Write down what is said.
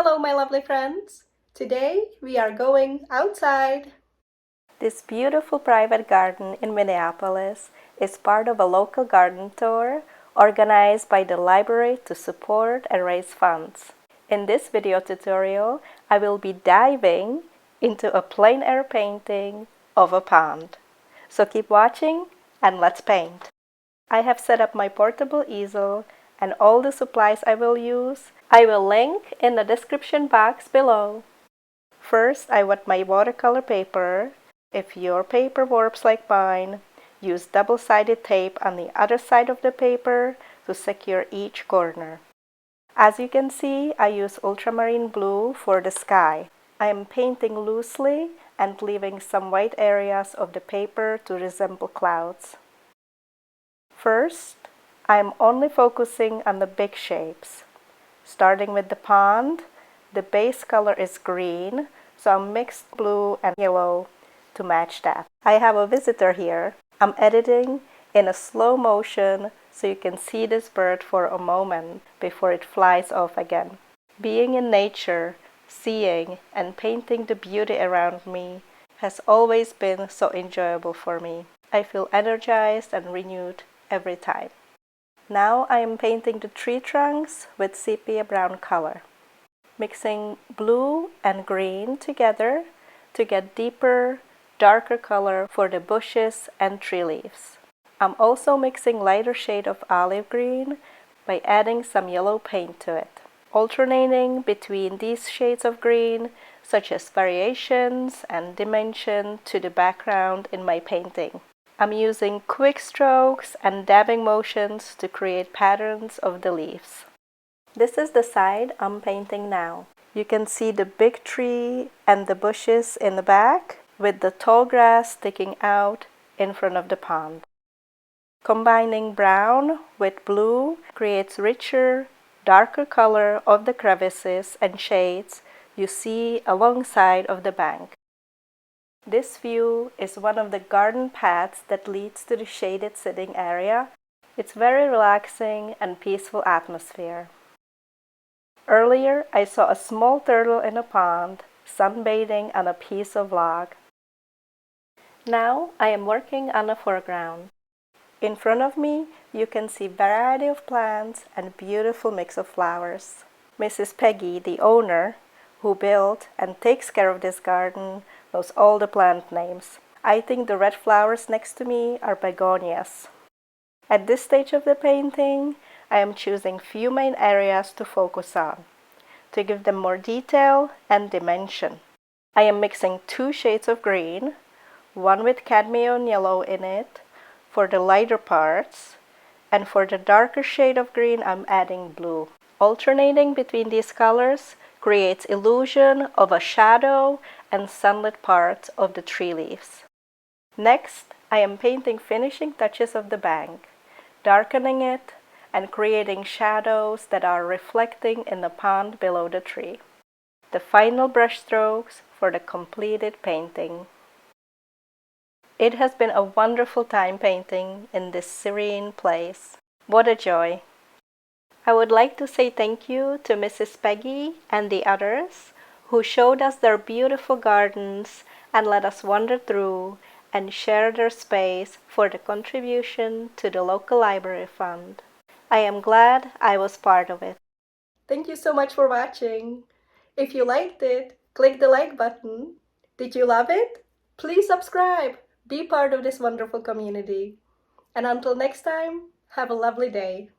Hello, my lovely friends! Today we are going outside. This beautiful private garden in Minneapolis is part of a local garden tour organized by the library to support and raise funds. In this video tutorial, I will be diving into a plein air painting of a pond. So keep watching and let's paint. I have set up my portable easel and all the supplies I will use. I will link in the description box below. First, I wet my watercolor paper. If your paper warps like mine, use double-sided tape on the other side of the paper to secure each corner. As you can see, I use Ultramarine Blue for the sky. I am painting loosely and leaving some white areas of the paper to resemble clouds. First, I am only focusing on the big shapes. Starting with the pond, the base color is green, so I mixed blue and yellow to match that. I have a visitor here. I'm editing in a slow motion so you can see this bird for a moment before it flies off again. Being in nature, seeing and painting the beauty around me has always been so enjoyable for me. I feel energized and renewed every time. Now I am painting the tree trunks with sepia brown color, mixing blue and green together to get deeper, darker color for the bushes and tree leaves. I'm also mixing lighter shade of olive green by adding some yellow paint to it, alternating between these shades of green, such as variations and dimension to the background in my painting. I'm using quick strokes and dabbing motions to create patterns of the leaves. This is the side I'm painting now. You can see the big tree and the bushes in the back, with the tall grass sticking out in front of the pond. Combining brown with blue creates richer, darker color of the crevices and shades you see alongside of the bank. This view is one of the garden paths that leads to the shaded sitting area. It's very relaxing and peaceful atmosphere. Earlier, I saw a small turtle in a pond, sunbathing on a piece of log. Now, I am working on a foreground. In front of me, you can see variety of plants and beautiful mix of flowers. Mrs. Peggy, the owner, who built and takes care of this garden, knows all the plant names. I think the red flowers next to me are begonias. At this stage of the painting, I am choosing few main areas to focus on, to give them more detail and dimension. I am mixing two shades of green, one with cadmium yellow in it for the lighter parts, and for the darker shade of green I'm adding blue. Alternating between these colors creates illusion of a shadow and sunlit parts of the tree leaves. Next, I am painting finishing touches of the bank, darkening it and creating shadows that are reflecting in the pond below the tree. The final brush strokes for the completed painting. It has been a wonderful time painting in this serene place. What a joy! I would like to say thank you to Mrs. Peggy and the others who showed us their beautiful gardens and let us wander through and share their space for the contribution to the local library fund. I am glad I was part of it. Thank you so much for watching. If you liked it, click the like button. Did you love it? Please subscribe. Be part of this wonderful community. And until next time, have a lovely day.